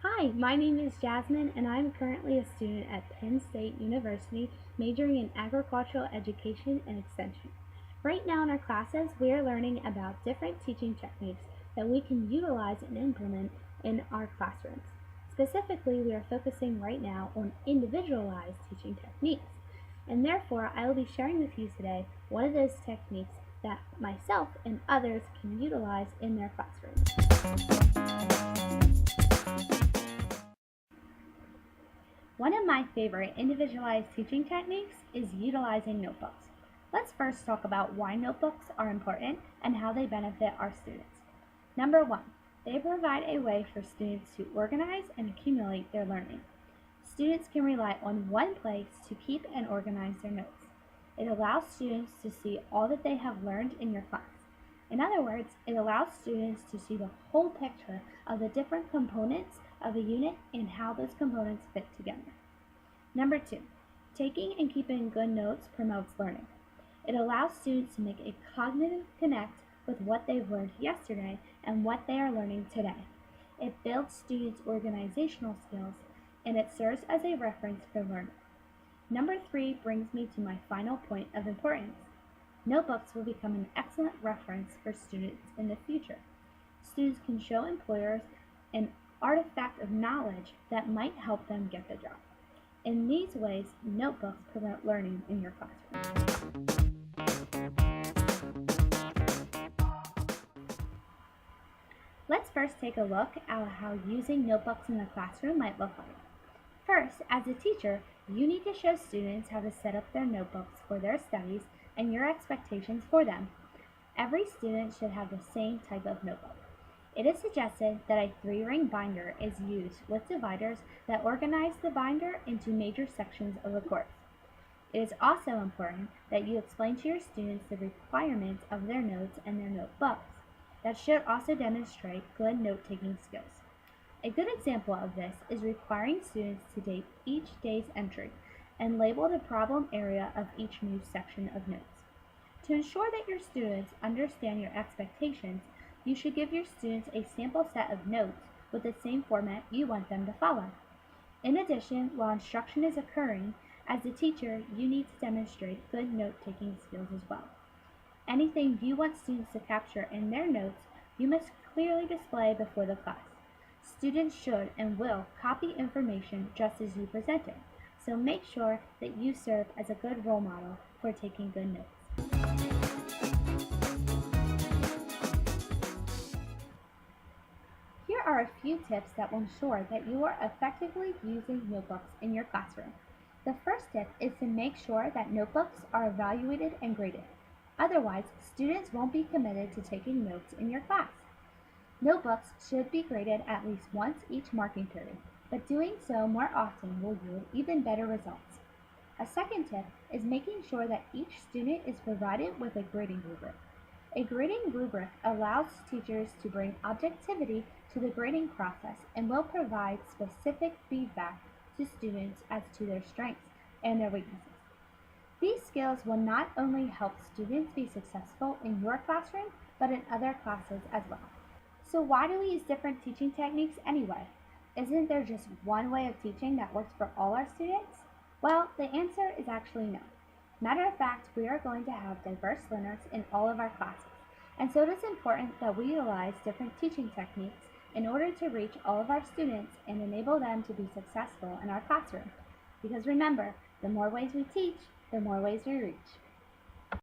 Hi, my name is Jasmine, and I'm currently a student at Penn State University, majoring in agricultural education and extension. Right now in our classes, we are learning about different teaching techniques that we can utilize and implement in our classrooms. Specifically, we are focusing right now on individualized teaching techniques, and therefore I will be sharing with you today one of those techniques that myself and others can utilize in their classrooms. One of my favorite individualized teaching techniques is utilizing notebooks. Let's first talk about why notebooks are important and how they benefit our students. Number one, they provide a way for students to organize and accumulate their learning. Students can rely on one place to keep and organize their notes. It allows students to see all that they have learned in your class. In other words, it allows students to see the whole picture of the different components of a unit and how those components fit together. Number two, taking and keeping good notes promotes learning. It allows students to make a cognitive connect with what they've learned yesterday and what they are learning today. It builds students' organizational skills, and it serves as a reference for learning. Number three brings me to my final point of importance. Notebooks will become an excellent reference for students in the future. Students can show employers an artifact of knowledge that might help them get the job. In these ways, notebooks promote learning in your classroom. Let's first take a look at how using notebooks in the classroom might look like. First, as a teacher, you need to show students how to set up their notebooks for their studies and your expectations for them. Every student should have the same type of notebook. It is suggested that a 3-ring binder is used with dividers that organize the binder into major sections of the course. It is also important that you explain to your students the requirements of their notes and their notebooks. That should also demonstrate good note-taking skills. A good example of this is requiring students to date each day's entry and label the problem area of each new section of notes. To ensure that your students understand your expectations, you should give your students a sample set of notes with the same format you want them to follow. In addition, while instruction is occurring, as a teacher, you need to demonstrate good note-taking skills as well. Anything you want students to capture in their notes, you must clearly display before the class. Students should and will copy information just as you present it, so make sure that you serve as a good role model for taking good notes. Here are a few tips that will ensure that you are effectively using notebooks in your classroom. The first tip is to make sure that notebooks are evaluated and graded. Otherwise, students won't be committed to taking notes in your class. Notebooks should be graded at least once each marking period, but doing so more often will yield even better results. A second tip is making sure that each student is provided with a grading rubric. A grading rubric allows teachers to bring objectivity to the grading process and will provide specific feedback to students as to their strengths and their weaknesses. These skills will not only help students be successful in your classroom, but in other classes as well. So why do we use different teaching techniques anyway? Isn't there just one way of teaching that works for all our students? Well, the answer is actually no. Matter of fact, we are going to have diverse learners in all of our classes, and so it is important that we utilize different teaching techniques in order to reach all of our students and enable them to be successful in our classroom. Because remember, the more ways we teach, the more ways we reach.